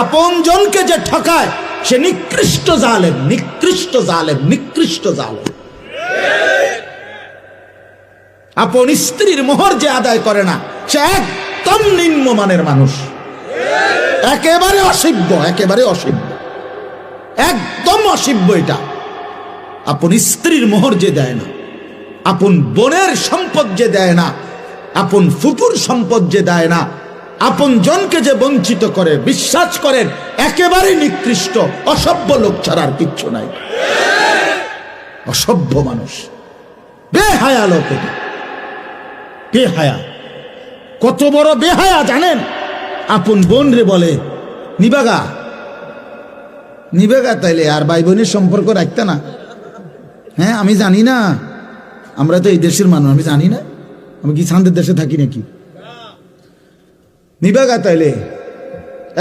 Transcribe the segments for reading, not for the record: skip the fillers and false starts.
আপন জনকে যে ঠকায় সে নিকৃষ্ট জালেম, নিকৃষ্ট জালেম, নিকৃষ্ট জালেম। আপন স্ত্রীর মোহর যে আদায় করে না সে একদম নিম্নমানের মানুষ, একেবারে অসভ্য, একেবারে অসভ্য, একদম অসভ্য। এটা আপন স্ত্রীর মোহর যে দেয় না, আপন বোনের সম্পদ যে দেয় না, আপন ফুপুর সম্পদ যে দেয় না, আপন জনকে যে বঞ্চিত করে, বিশ্বাস করেন একেবারে নিকৃষ্ট অসভ্য লোক ছাড়া আর কিচ্ছু নাই। অসভ্য মানুষ, বেহায়া লোক এটা, বেহায়া। কত বড় বেহায়া জানেন? আপন বোন রে বলে নিবাগা, নিবেগা, তাইলে আর ভাই বোনের সম্পর্ক রাখতে না? হ্যাঁ, আমি জানি না, আমরা তো এই দেশের মানুষ, আমি জানি না, আমি কি চাঁদের দেশে থাকি নাকি? নিবেগা তাইলে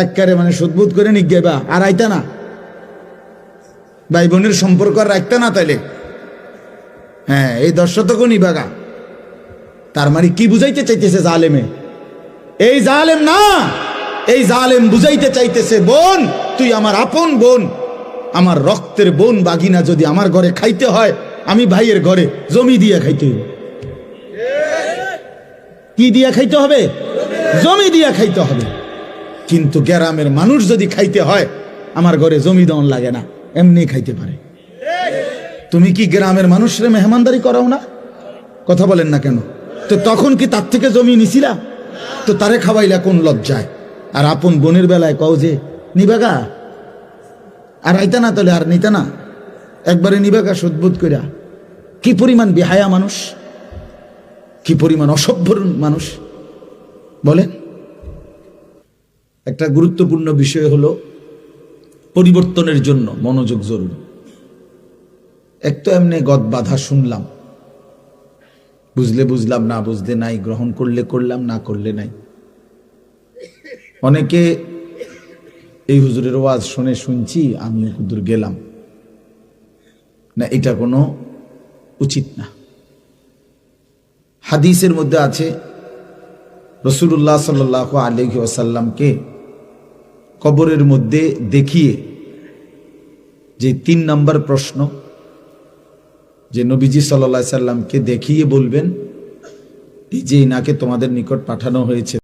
একবারে মানে সুদবুদ করে নিগেবা, আর আইতা না, ভাই বোনের সম্পর্ক আর রাখতে না তাইলে। হ্যাঁ, এই 10 শতকও নিবাগা। তার মানে কি বুঝাইতে চাইতেছে জালেমে? এই জালেম না, এই জালেম বুঝাইতে চাইতেছে বোন তুই আমার আপন বোন, আমার রক্তের বোন বাগিনা যদি আমার ঘরে খাইতে হয়, আমি ভাইয়ের ঘরে জমি দিয়ে খাইতে হবে। কি দিয়ে খাইতে হবে? জমি দিয়ে খাইতে হবে। কিন্তু গ্রামের মানুষ যদি খাইতে হয়, আমার ঘরে জমি দেওয়ান লাগে না, এমনি খাইতে পারে। তুমি কি গ্রামের মানুষরে মেহমানদারি করাও না? কথা বলেন না কেন? তো তখন কি তার থেকে জমি নিছিলা? তো তারে খাওয়াইলা কোন লজ্জায়? আর আপন বোনের বেলায় কও যে নিবাগা, আর আইতা না তাহলে আর নিতা না, একবারে নিবাগা সুদবোধ করিয়া। কি পরিমাণ বেহায়া মানুষ, কি পরিমাণ অসভ্য মানুষ বলেন। একটা গুরুত্বপূর্ণ বিষয় হলো পরিবর্তনের জন্য মনোযোগ জরুরি। এক তো এমনি গদ বাধা শুনলাম, বুঝলে বুঝলাম, না বুঝলে নাই, গ্রহণ করলে করলাম, না করলে নাই। অনেকে এই হুজুরের ওয়াজ শুনে শুনছি, আমিও কুদুর গেলাম না, এটা কোনো উচিত না। হাদিসের মধ্যে আছে রাসূলুল্লাহ সাল্লাল্লাহু আলাইহি ওয়াসাল্লামকে কবরের মধ্যে দেখিয়ে যে 3 নম্বর প্রশ্ন, যে নবীজি সাল্লাল্লাহু আলাইহি সাল্লামকে দেখিয়ে বলবেন এই যে ইনাকে তোমাদের নিকট পাঠানো হয়েছে,